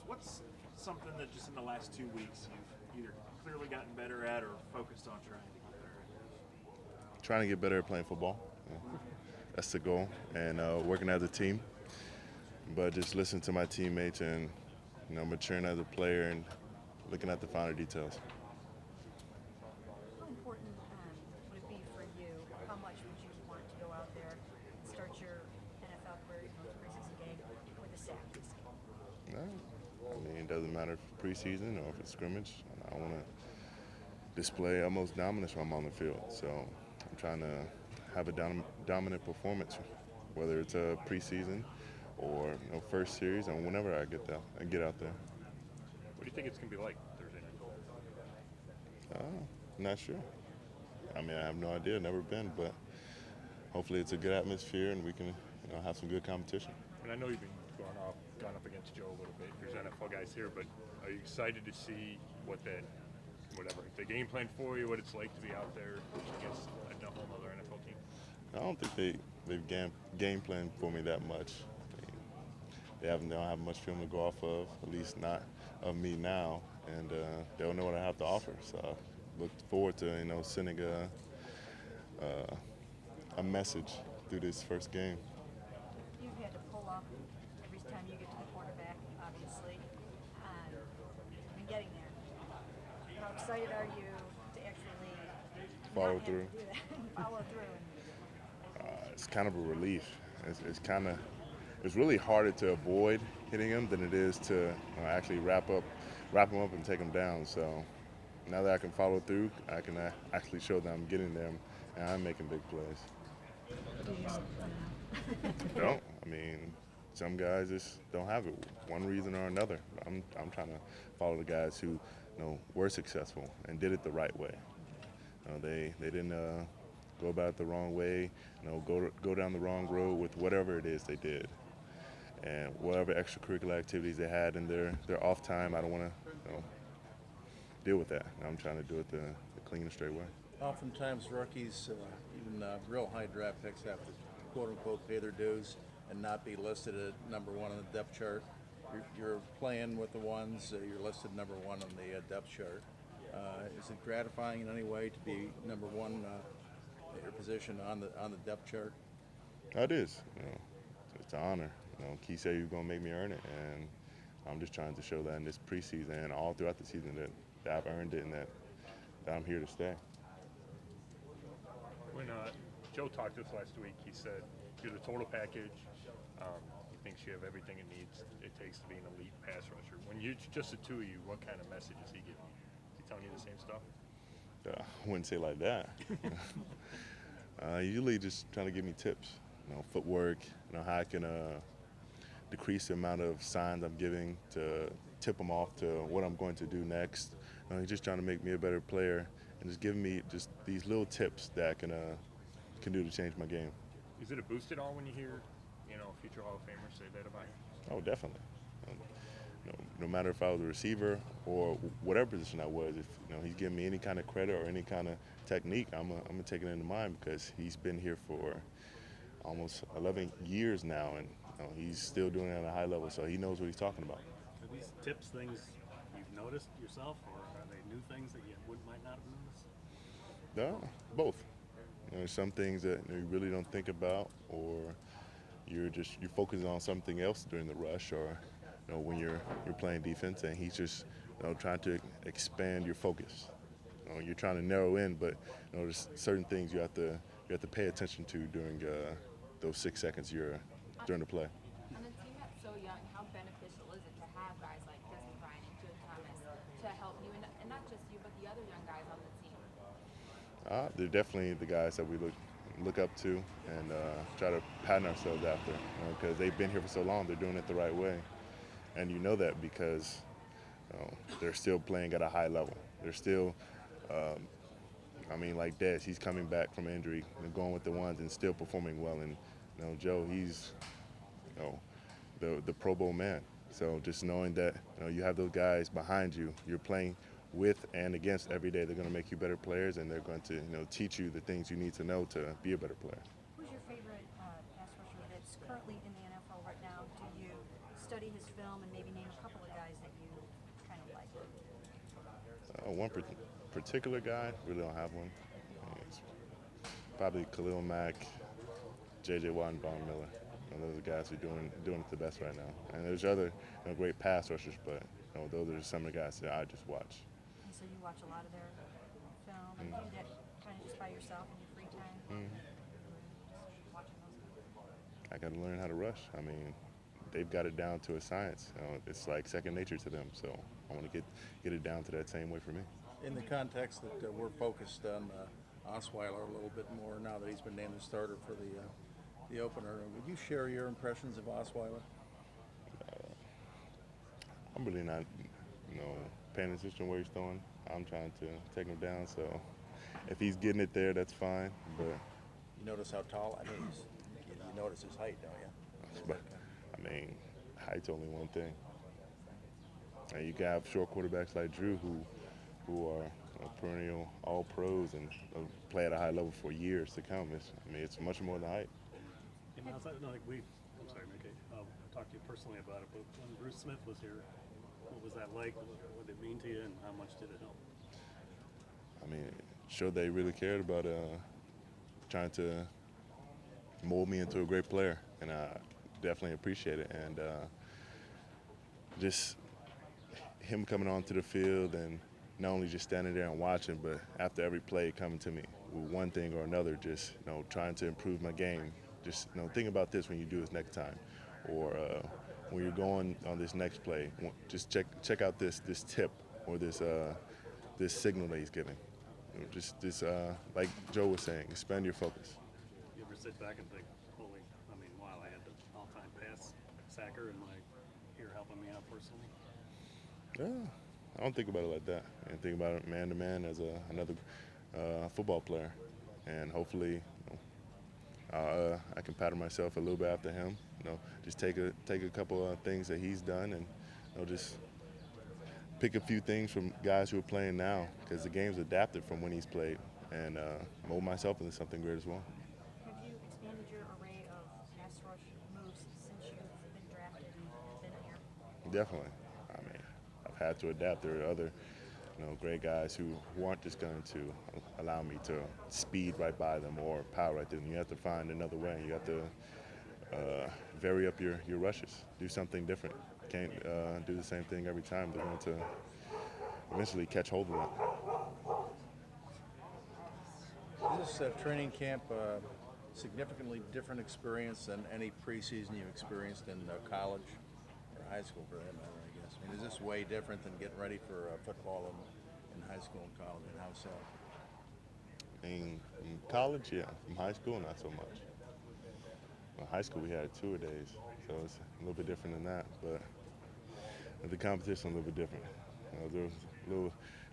Myles, what's something that just in the last 2 weeks you've either clearly gotten better at or focused on trying to get better at? Trying to get better at playing football. That's the goal, and working as a team. But just listening to my teammates and maturing as a player and looking at the finer details. How important would it be for you? How much would you want to go out there and start your NFL career, preseason game with a sack this game? No, I mean, it doesn't matter if it's preseason or if it's scrimmage. I want to display utmost dominance when I'm on the field. So I'm trying to have a dominant performance, whether it's a preseason or first series and whenever I get out there. What do you think it's going to be like Thursday night? Not sure. I mean, I have no idea. Never been, but hopefully it's a good atmosphere and we can have some good competition. And I know you've been gone up against Joe a little bit. There's NFL guys here, but are you excited to see whatever the game plan for you, what it's like to be out there against a whole other NFL team? I don't think they've game planned for me that much. They don't have much film to go off of, at least not of me now, and they don't know what I have to offer. So I look forward to sending a message through this first game. You've had to pull up every time you get to the quarterback, obviously, and getting there. How excited are you to actually Follow not through. Have to do that? Follow through. It's kind of a relief. It's really harder to avoid hitting him than it is to actually wrap him up and take him down. So now that I can follow through, I can actually show that I'm getting them and I'm making big plays. No, I mean, some guys just don't have it, one reason or another. I'm trying to follow the guys who were successful and did it the right way. They didn't go about it the wrong way, go down the wrong road with whatever it is they did. And whatever extracurricular activities they had in their off time, I don't want to deal with that. I'm trying to do it the clean and straight way. Oftentimes rookies, even real high draft picks, have to quote-unquote pay their dues and not be listed at number one on the depth chart. You're playing with the ones, you're listed number one on the depth chart. Is it gratifying in any way to be number one at your position on the depth chart? It is. It's an honor. Key said he was going to make me earn it, and I'm just trying to show that in this preseason and all throughout the season that I've earned it and that I'm here to stay. When Joe talked to us last week, he said you're the total package. He thinks you have everything it takes to be an elite pass rusher. When you're just the two of you, what kind of message is he giving you? Is he telling you the same stuff? I wouldn't say like that. Usually just trying to give me tips, footwork, how I can decrease the amount of signs I'm giving to tip them off to what I'm going to do next. He's just trying to make me a better player and just giving me just these little tips that I can do to change my game. Is it a boost at all when you hear, future Hall of Famers say that about you? Oh, definitely. No matter if I was a receiver or whatever position I was, if he's giving me any kind of credit or any kind of technique, I'm gonna take it into mind because he's been here for almost 11 years now, and he's still doing it at a high level, so he knows what he's talking about. Are these tips things you've noticed yourself, or are they new things that you might not have noticed? No, both. There's some things that you really don't think about, or you're focusing on something else during the rush, or when you're playing defense, and he's just trying to expand your focus. You're trying to narrow in, but there's certain things you have to pay attention to during those 6 seconds you're during the play. On a team that's so young, how beneficial is it to have guys like Justin Bryan and Joe Thomas to help you, and not just you, but the other young guys on the team? They're definitely the guys that we look up to and try to pattern ourselves after, because they've been here for so long. They're doing it the right way, and you know that because they're still playing at a high level. They're still, like Des, he's coming back from injury and going with the ones and still performing well. And Joe, he's the Pro Bowl man. So just knowing that you have those guys behind you, you're playing with and against every day. They're going to make you better players, and they're going to teach you the things you need to know to be a better player. Who's your favorite pass rusher that's currently in the NFL right now? Do you study his film and maybe name a couple of guys one particular guy, really don't have one. It's probably Khalil Mack, J.J. Watt, and Von Miller. Those are guys who are doing it the best right now. And there's other great pass rushers, but those are some of the guys that I just watch. And so you watch a lot of their film, and you do that kind of just by yourself in your free time? Just watching those. I got to learn how to rush. I mean, they've got it down to a science. It's like second nature to them. So I want to get it down to that same way for me. In the context that we're focused on Osweiler a little bit more now that he's been named the starter for the opener, would you share your impressions of Osweiler? I'm really not, paying attention where he's throwing. I'm trying to take him down. So if he's getting it there, that's fine. But You notice how tall? I mean, you notice his height, don't you? But I mean, height's only one thing. And you can have short quarterbacks like Drew who are perennial all pros and play at a high level for years to come. It's much more than height. Hey, Myles, I'm sorry, Mickey. I talked to you personally about it, but when Bruce Smith was here, what was that like? What did it mean to you, and how much did it help? I mean, it showed they really cared about trying to mold me into a great player, and I definitely appreciate it. And just him coming onto the field and not only just standing there and watching, but after every play coming to me with one thing or another, just trying to improve my game. Just think about this when you do this next time, or when you're going on this next play. Just check out this tip or this signal that he's giving. Just this, like Joe was saying, expand your focus. You ever sit back and think, wow, I had the all-time pass sacker and here helping me out personally? Yeah, I don't think about it like that. I think about it man to man as another football player, and hopefully, I can pattern myself a little bit after him. Just take a couple of things that he's done, and just pick a few things from guys who are playing now, because the game's adapted from when he's played, and mold myself into something great as well. Have you expanded your array of pass rush moves since you've been drafted and been here? Definitely. I mean, I've had to adapt. There are other great guys who aren't just going to allow me to speed right by them or power right through them. You have to find another way. You have to vary up your rushes. Do something different. Can't do the same thing every time. They're going to eventually catch hold of that. Is this training camp significantly different experience than any preseason you experienced in college or high school, for that matter, I guess? I mean, is this way different than getting ready for football in high school and college, and how so? In college, yeah. In high school, not so much. In high school, we had 2 days, so it's a little bit different than that. But the competition a little bit different. There was a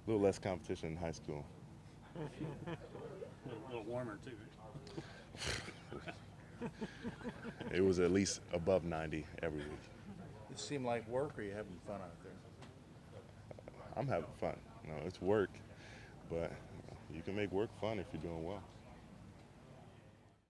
little less competition in high school. A little warmer, too. It was at least above 90 every week. It seemed like work, or are you having fun out there? I'm having fun. It's work, but you can make work fun if you're doing well.